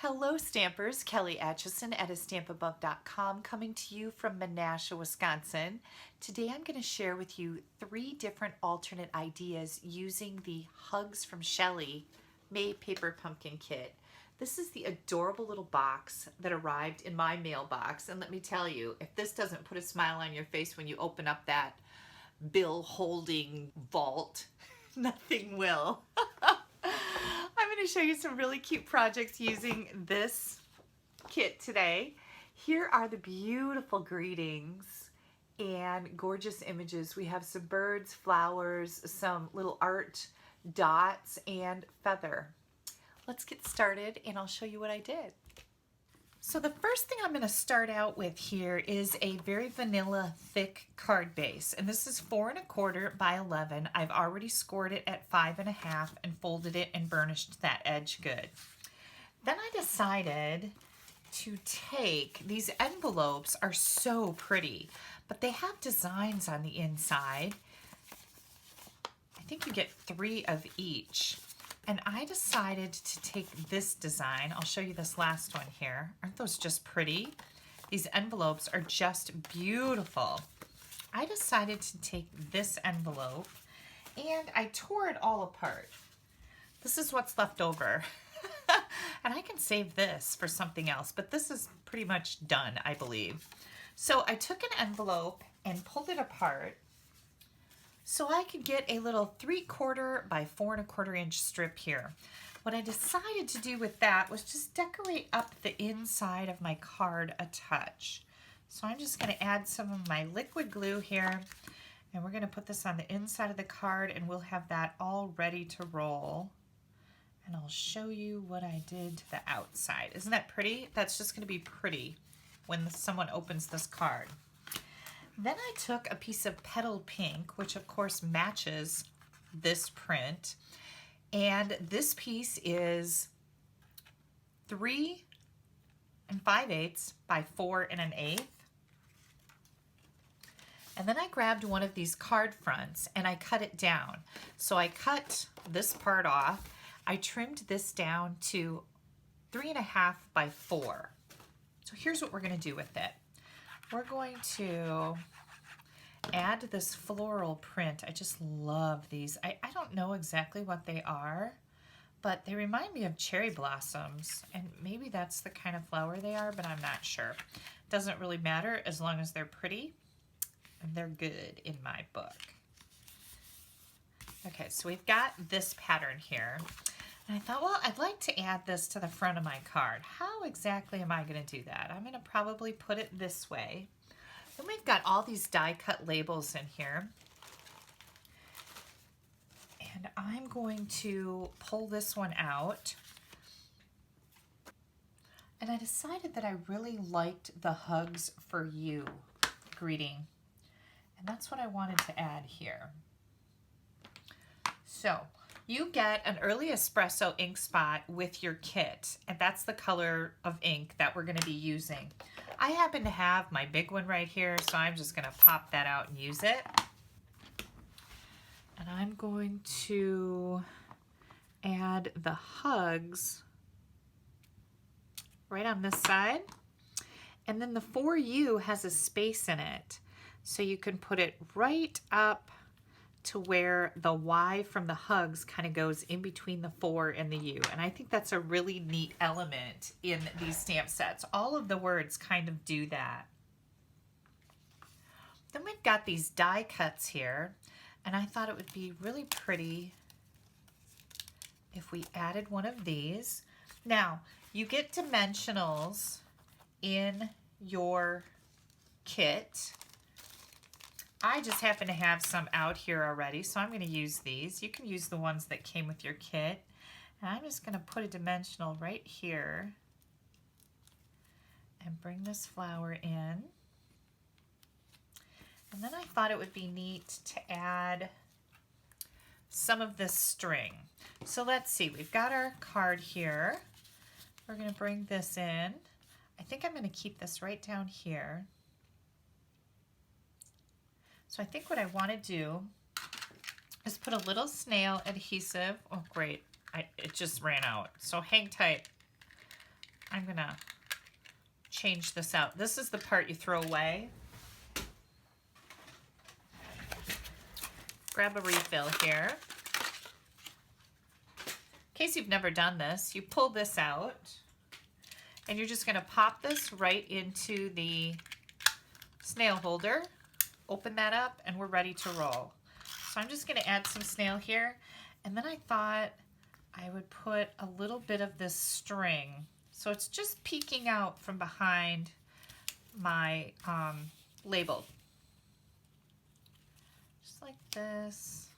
Hello Stampers, Kelly Acheson at stampabove.com coming to you from Menasha, Wisconsin. Today I'm going to share with you 3 different alternate ideas using the Hugs from SHELLI Made Paper Pumpkin Kit. This is the adorable little box that arrived in my mailbox, and let me tell you, if this doesn't put a smile on your face when you open up that bill holding vault, nothing will. I'm going to show you some really cute projects using this kit today. Here are the beautiful greetings and gorgeous images. We have some birds, flowers, some little art dots, and feather. Let's get started and I'll show you what I did. So the first thing I'm going to start out with here is a very vanilla thick card base, and this is 4 1/4 by 11. I've already scored it at 5 1/2 and folded it and burnished that edge good. Then I decided to take, these envelopes are so pretty, but they have designs on the inside. I think you get 3 of each. And I decided to take this design. I'll show you this last one here. Aren't those just pretty? These envelopes are just beautiful. I decided to take this envelope and I tore it all apart. This is what's left over. And I can save this for something else, but this is pretty much done, I believe. So I took an envelope and pulled it apart so I could get a little 3/4 by 4 1/4 inch strip here. What I decided to do with that was just decorate up the inside of my card a touch. So I'm just going to add some of my liquid glue here, and we're going to put this on the inside of the card, and we'll have that all ready to roll. And I'll show you what I did to the outside. Isn't that pretty? That's just going to be pretty when someone opens this card. Then I took a piece of petal pink, which of course matches this print, and this piece is 3 5/8 by 4 1/8. And then I grabbed one of these card fronts and I cut it down. So I cut this part off. I trimmed this down to 3 1/2 by 4. So here's what we're going to do with it. We're going to add this floral print. I just love these. I don't know exactly what they are, but they remind me of cherry blossoms, and maybe that's the kind of flower they are, but I'm not sure. Doesn't really matter as long as they're pretty, and they're good in my book. Okay, so we've got this pattern here. And I thought, well, I'd like to add this to the front of my card. How exactly am I going to do that? I'm going to probably put it this way. Then we've got all these die-cut labels in here. And I'm going to pull this one out. And I decided that I really liked the Hugs for You greeting. And that's what I wanted to add here. So you get an early espresso ink spot with your kit, and that's the color of ink that we're going to be using. I happen to have my big one right here, so I'm just going to pop that out and use it. And I'm going to add the Hugs right on this side. And then the For You has a space in it, so you can put it right up to where the Y from the Hugs kind of goes in between the 4 and the U. And I think that's a really neat element in these stamp sets. All of the words kind of do that. Then we've got these die cuts here, and I thought it would be really pretty if we added one of these. Now, you get dimensionals in your kit. I just happen to have some out here already, so I'm going to use these. You can use the ones that came with your kit. And I'm just going to put a dimensional right here and bring this flower in. And then I thought it would be neat to add some of this string. So let's see, we've got our card here. We're going to bring this in. I think I'm going to keep this right down here. So I think what I want to do is put a little snail adhesive. Oh, great. It just ran out. So hang tight. I'm gonna change this out. This is the part you throw away. Grab a refill here. In case you've never done this, you pull this out and you're just gonna pop this right into the snail holder. Open that up and we're ready to roll. So I'm just gonna add some snail here, and then I thought I would put a little bit of this string. So it's just peeking out from behind my label. Just like this.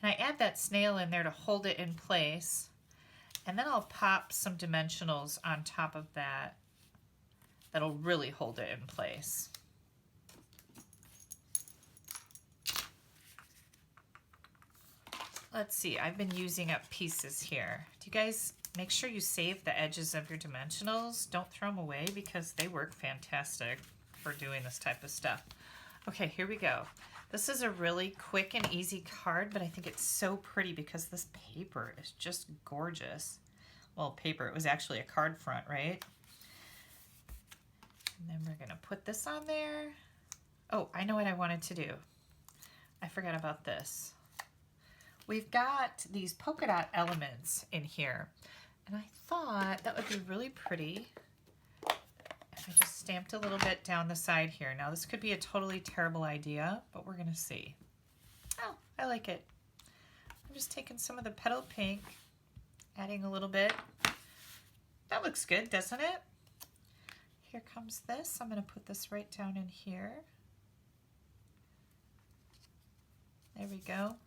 And I add that snail in there to hold it in place. And then I'll pop some dimensionals on top of that. That'll really hold it in place. Let's see, I've been using up pieces here. Do you guys make sure you save the edges of your dimensionals? Don't throw them away because they work fantastic for doing this type of stuff. Okay, here we go. This is a really quick and easy card, but I think it's so pretty because this paper is just gorgeous. Well, paper, it was actually a card front, right? And then we're gonna put this on there. Oh, I know what I wanted to do. I forgot about this. We've got these polka dot elements in here, and I thought that would be really pretty if I just stamped a little bit down the side here. Now this could be a totally terrible idea, but we're gonna see. Oh, I like it. I'm just taking some of the petal pink, adding a little bit. That looks good, doesn't it? Here comes this. I'm gonna put this right down in here. There we go.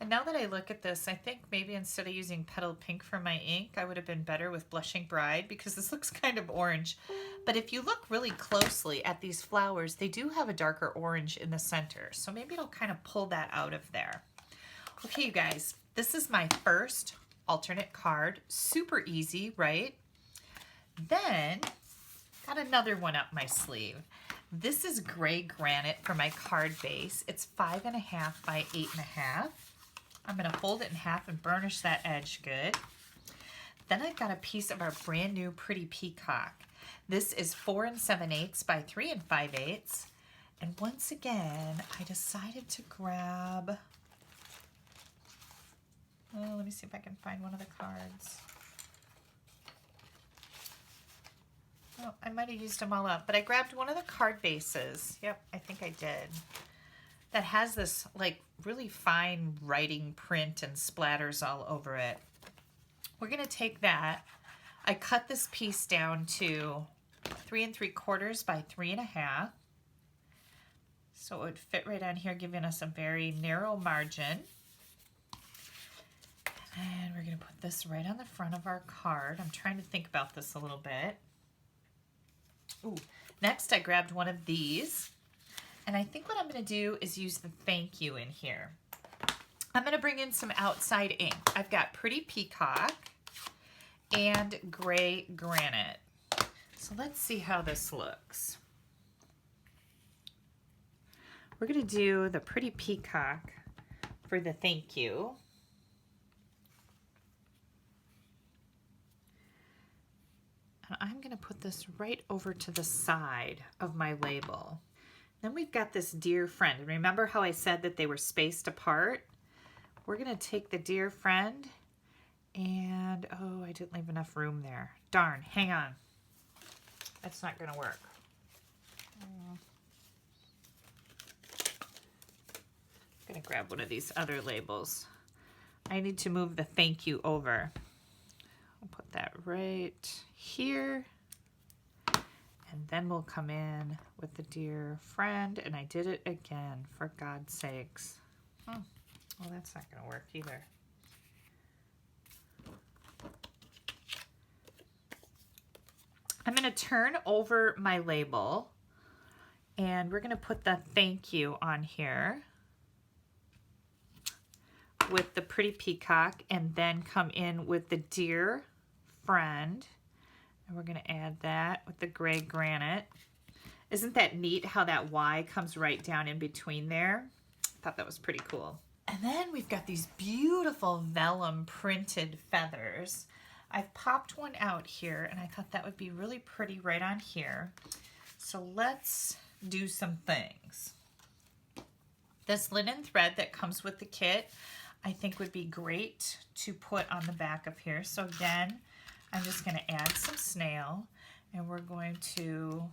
And now that I look at this, I think maybe instead of using petal pink for my ink, I would have been better with Blushing Bride because this looks kind of orange. But if you look really closely at these flowers, they do have a darker orange in the center. So maybe it'll kind of pull that out of there. Okay, you guys, this is my first alternate card. Super easy, right? Then, got another one up my sleeve. This is gray granite for my card base. It's 5.5 by 8.5. I'm gonna fold it in half and burnish that edge good. Then I've got a piece of our brand new Pretty Peacock. This is 4 7/8 by 3 5/8. And once again, I decided to grab, let me see if I can find one of the cards. Oh, I might have used them all up, but I grabbed one of the card bases. Yep, I think I did. That has this like really fine writing print and splatters all over it. We're gonna take that. I cut this piece down to 3 3/4 by 3.5. So it would fit right on here, giving us a very narrow margin. And we're gonna put this right on the front of our card. I'm trying to think about this a little bit. Ooh, next I grabbed one of these. And I think what I'm going to do is use the thank you in here. I'm going to bring in some outside ink. I've got Pretty Peacock and Gray Granite. So let's see how this looks. We're going to do the Pretty Peacock for the thank you. And I'm going to put this right over to the side of my label. Then we've got this dear friend. And remember how I said that they were spaced apart? We're going to take the dear friend and, oh, I didn't leave enough room there. Darn, hang on. That's not going to work. I'm going to grab one of these other labels. I need to move the thank you over. I'll put that right here. And then we'll come in with the dear friend, and I did it again, for God's sakes. Well, that's not going to work either. I'm going to turn over my label, and we're going to put the thank you on here with the Pretty Peacock, and then come in with the dear friend. And we're going to add that with the Gray Granite. Isn't that neat how that Y comes right down in between there? I thought that was pretty cool. And then we've got these beautiful vellum printed feathers. I've popped one out here and I thought that would be really pretty right on here. So let's do some things. This linen thread that comes with the kit, I think would be great to put on the back of here. So again, I'm just going to add some snail and we're going to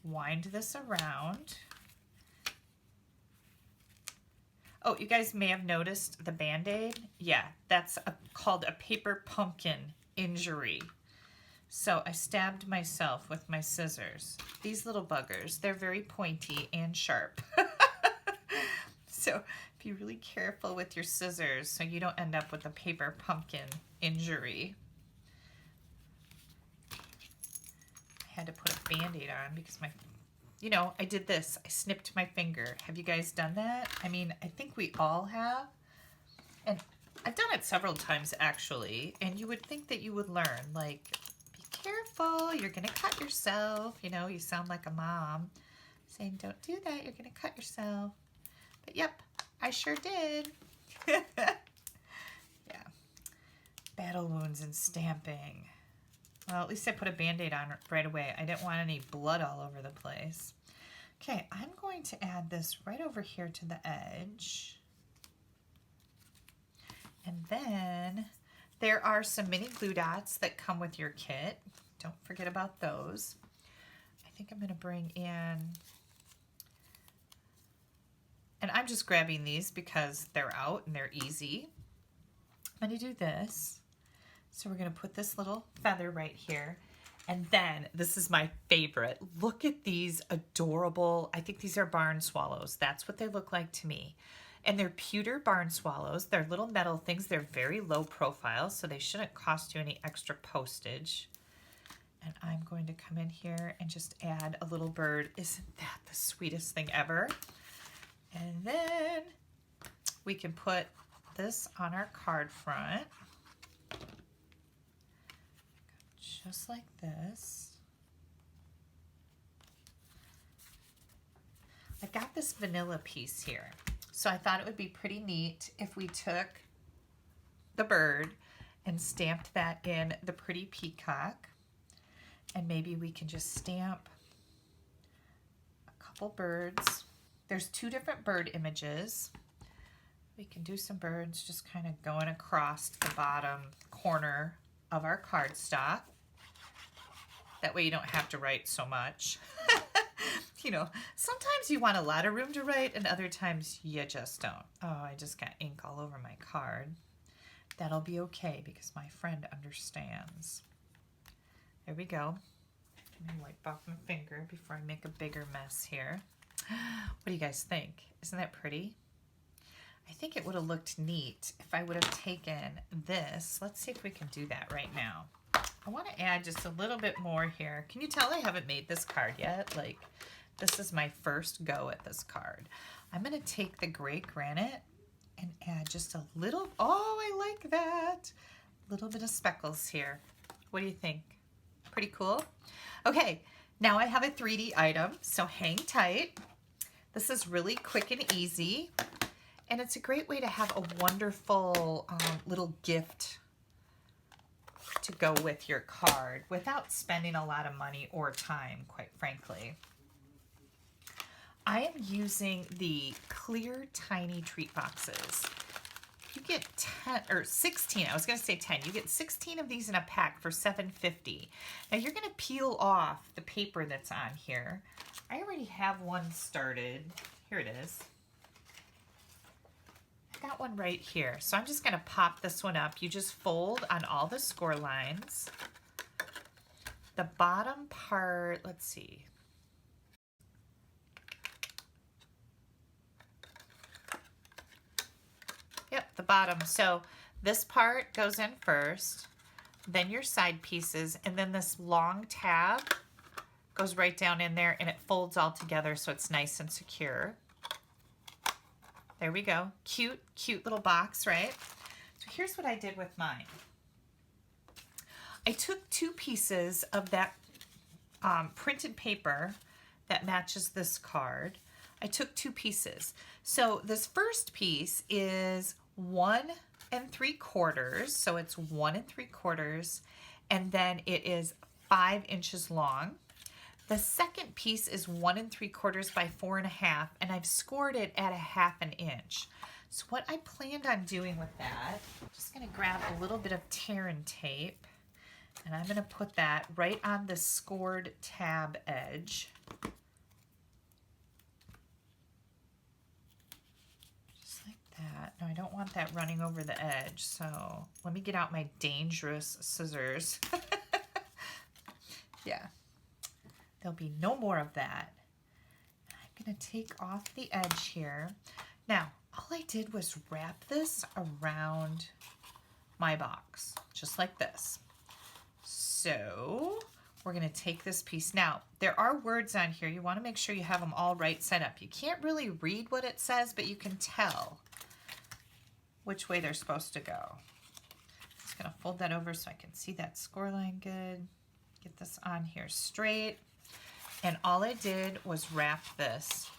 wind this around. Oh, you guys may have noticed the Band-Aid. Yeah, that's called a paper pumpkin injury. So I stabbed myself with my scissors. These little buggers, they're very pointy and sharp. So be really careful with your scissors so you don't end up with a paper pumpkin injury. I had to put a Band-Aid on because you know, I did this. I snipped my finger. Have you guys done that? I mean, I think we all have. And I've done it several times actually. And you would think that you would learn, like, be careful, you're gonna cut yourself. You know, you sound like a mom saying, don't do that, you're gonna cut yourself. But yep, I sure did. Yeah. Battle wounds and stamping. Well, at least I put a Band-Aid on right away. I didn't want any blood all over the place. Okay, I'm going to add this right over here to the edge. And then there are some mini glue dots that come with your kit. Don't forget about those. I think I'm going to bring in, and I'm just grabbing these because they're out and they're easy. I'm going to do this. So we're going to put this little feather right here. And then, this is my favorite. Look at these adorable, I think these are barn swallows. That's what they look like to me. And they're pewter barn swallows. They're little metal things. They're very low profile, so they shouldn't cost you any extra postage. And I'm going to come in here and just add a little bird. Isn't that the sweetest thing ever? And then we can put this on our card front. Just like this. I got this vanilla piece here. So I thought it would be pretty neat if we took the bird and stamped that in the pretty peacock. And maybe we can just stamp a couple birds. There's two different bird images. We can do some birds just kind of going across the bottom corner of our cardstock. That way you don't have to write so much. You know, sometimes you want a lot of room to write and other times you just don't. Oh, I just got ink all over my card. That'll be okay because my friend understands. There we go. Let me wipe off my finger before I make a bigger mess here. What do you guys think? Isn't that pretty? I think it would have looked neat if I would have taken this. Let's see if we can do that right now. I want to add just a little bit more here. Can you tell I haven't made this card yet? Like, this is my first go at this card. I'm going to take the gray granite and add just a little, oh, I like that. Little bit of speckles here. What do you think? Pretty cool? Okay, now I have a 3D item, so hang tight. This is really quick and easy, and it's a great way to have a wonderful little gift to go with your card without spending a lot of money or time, quite frankly. I am using the clear tiny treat boxes. You get 10 or 16, I was going to say 10. You get 16 of these in a pack for $7.50. Now you're going to peel off the paper that's on here. I already have one started. Here it is. I got one right here. So I'm just going to pop this one up. You just fold on all the score lines. The bottom part, let's see. Yep, the bottom. So this part goes in first, then your side pieces, and then this long tab goes right down in there and it folds all together so it's nice and secure. There we go. Cute, cute little box, right? So here's what I did with mine. I took two pieces of that printed paper that matches this card. I took two pieces. So this first piece is one 1 3/4. So it's 1 3/4. And then it is 5 inches long. The second piece is 1 3/4 by 4.5, and I've scored it at 1/2 inch. So what I planned on doing with that, I'm just gonna grab a little bit of tear and tape, and I'm gonna put that right on the scored tab edge. Just like that. No, I don't want that running over the edge, so let me get out my dangerous scissors. Yeah. There'll be no more of that. I'm going to take off the edge here. Now, all I did was wrap this around my box, just like this. So we're going to take this piece. Now, there are words on here. You want to make sure you have them all right side up. You can't really read what it says, but you can tell which way they're supposed to go. Just going to fold that over so I can see that score line good. Get this on here straight. And all I did was wrap this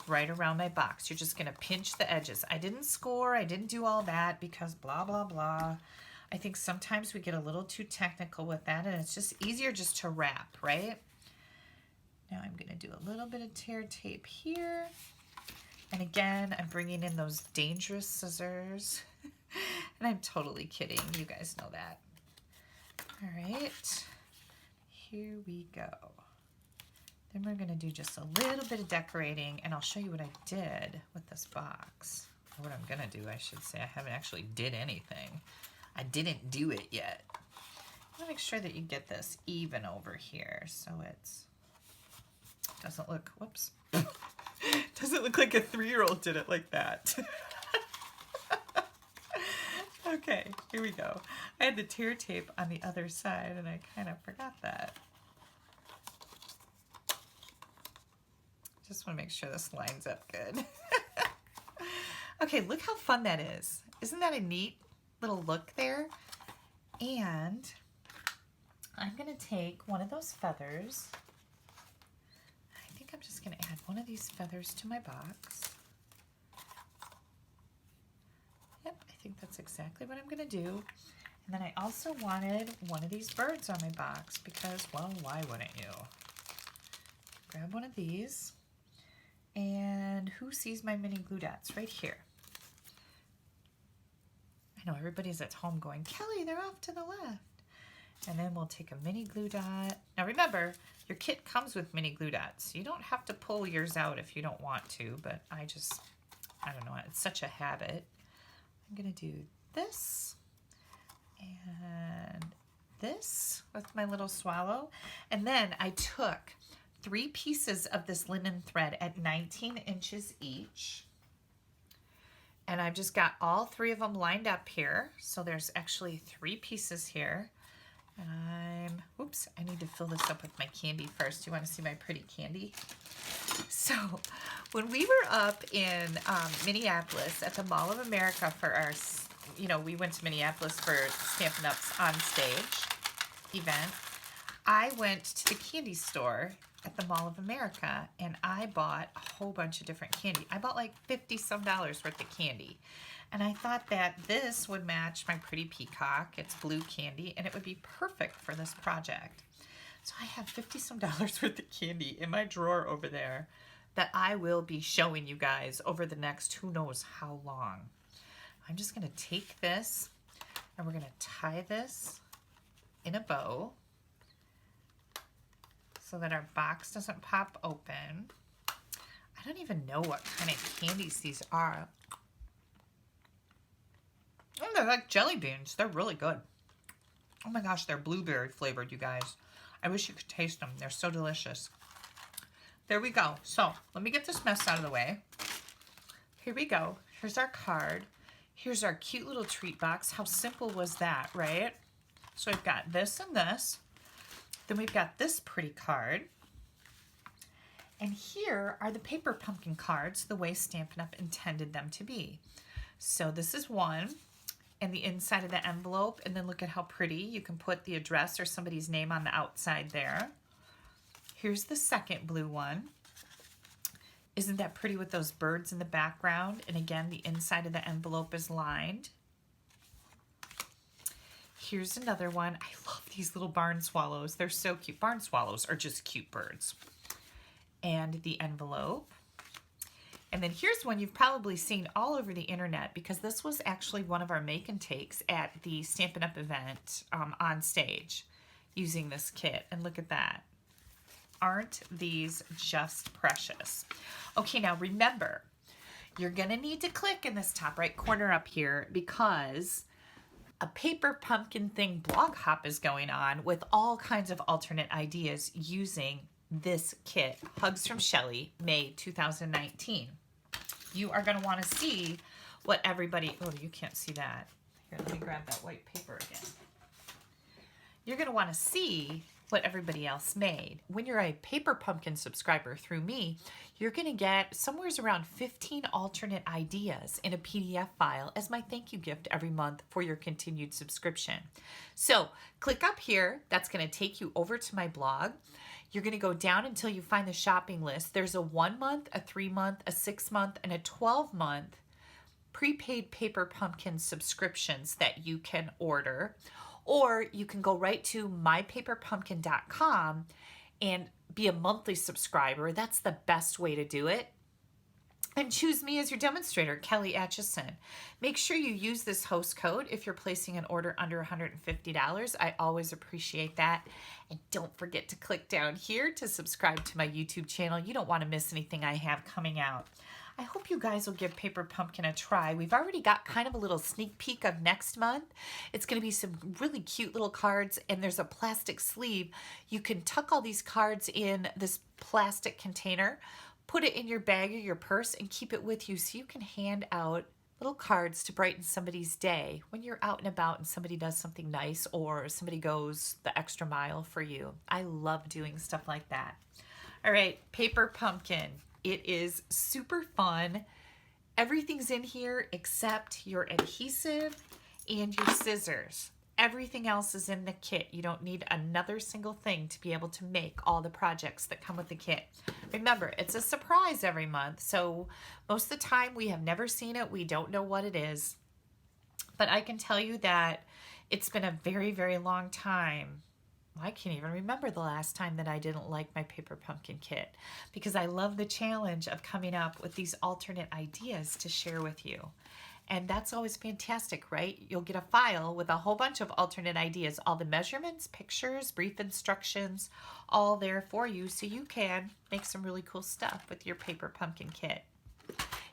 right around my box. You're just going to pinch the edges. I didn't score. I didn't do all that because blah, blah, blah. I think sometimes we get a little too technical with that, and it's just easier just to wrap, right? Now I'm going to do a little bit of tear tape here. And again, I'm bringing in those dangerous scissors. And I'm totally kidding. You guys know that. All right. Here we go. Then we're going to do just a little bit of decorating, and I'll show you what I did with this box. Or what I'm going to do, I should say. I haven't actually did anything. I didn't do it yet. I'm going to make sure that you get this even over here so it's doesn't look, whoops. Doesn't look like a 3-year-old did it like that. Okay, here we go. I had the tear tape on the other side, and I kind of forgot that. Just want to make sure this lines up good. Okay, look how fun that is. Isn't that a neat little look there? And I'm going to take one of those feathers. I think I'm just going to add one of these feathers to my box. Yep, I think that's exactly what I'm going to do. And then I also wanted one of these birds on my box because, well, why wouldn't you? Grab one of these. And who sees my mini glue dots? Right here. I know everybody's at home going, Kelly, they're off to the left. And then we'll take a mini glue dot. Now remember, your kit comes with mini glue dots. You don't have to pull yours out if you don't want to, but I don't know, it's such a habit. I'm going to do this and this with my little swallow. And then I took 3 pieces of this linen thread at 19 inches each. And I've just got all 3 of them lined up here. So there's actually 3 pieces here. And oops, I need to fill this up with my candy first. You want to see my pretty candy? So when we were up in Minneapolis at the Mall of America for our, we went to Minneapolis for Stampin' Up's on stage event. I went to the candy store at the Mall of America, and I bought a whole bunch of different candy. I bought like $50-some worth of candy. And I thought that this would match my pretty peacock. It's blue candy, and it would be perfect for this project. So I have $50-some worth of candy in my drawer over there that I will be showing you guys over the next who knows how long. I'm just going to take this, and we're going to tie this in a bow so that our box doesn't pop open. I don't even know what kind of candies these are. Oh, they're like jelly beans. They're really good. Oh my gosh, they're blueberry flavored, you guys. I wish you could taste them. They're so delicious. There we go. So let me get this mess out of the way. Here we go. Here's our card. Here's our cute little treat box. How simple was that, right? So we've got this and this. Then we've got this pretty card. And here are the paper pumpkin cards the way Stampin' Up! Intended them to be. So this is one, and the inside of the envelope, and then look at how pretty. You can put the address or somebody's name on the outside there. Here's the second blue one. Isn't that pretty with those birds in the background? And again, the inside of the envelope is lined. here's another one. I love these little barn swallows. They're so cute. Barn swallows are just cute birds. And the envelope. And then here's one you've probably seen all over the internet because this was actually one of our make and takes at the Stampin' Up event on stage using this kit. And look at that. Aren't these just precious? Okay, now remember, you're gonna need to click in this top right corner up here because a paper pumpkin thing blog hop is going on with all kinds of alternate ideas using this kit, Hugs from SHELLI, May 2019. You are going to want to see what everybody, oh, you can't see that. Here, let me grab that white paper again. You're going to want to see what everybody else made. When you're a Paper Pumpkin subscriber through me, you're going to get somewhere around 15 alternate ideas in a PDF file as my thank you gift every month for your continued subscription. So click up here. That's going to take you over to my blog. You're going to go down until you find the shopping list. There's a 1 month, a 3 month, a 6 month, and a 12 month prepaid Paper Pumpkin subscriptions that you can order. Or you can go right to mypaperpumpkin.com and be a monthly subscriber. That's the best way to do it. And choose me as your demonstrator, Kelly Acheson. Make sure you use this host code if you're placing an order under $150. I always appreciate that. And don't forget to click down here to subscribe to my YouTube channel. You don't want to miss anything I have coming out. I hope you guys will give Paper Pumpkin a try. We've already got kind of a little sneak peek of next month. It's going to be some really cute little cards, and there's a plastic sleeve. You can tuck all these cards in this plastic container, put it in your bag or your purse, and keep it with you so you can hand out little cards to brighten somebody's day when you're out and about and somebody does something nice or somebody goes the extra mile for you. I love doing stuff like that. All right, Paper Pumpkin. It is super fun. Everything's in here except your adhesive and your scissors. Everything else is in the kit. You don't need another single thing to be able to make all the projects that come with the kit. Remember, it's a surprise every month, so most of the time we have never seen it. We don't know what it is. But I can tell you that it's been a very, very long time. I can't even remember the last time that I didn't like my Paper Pumpkin kit because I love the challenge of coming up with these alternate ideas to share with you. And that's always fantastic, right? You'll get a file with a whole bunch of alternate ideas, all the measurements, pictures, brief instructions, all there for you so you can make some really cool stuff with your Paper Pumpkin kit.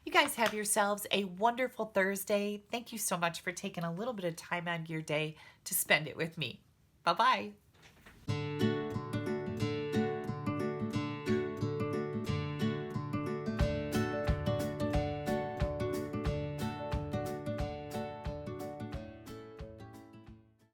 You guys have yourselves a wonderful Thursday. Thank you so much for taking a little bit of time out of your day to spend it with me. Bye-bye.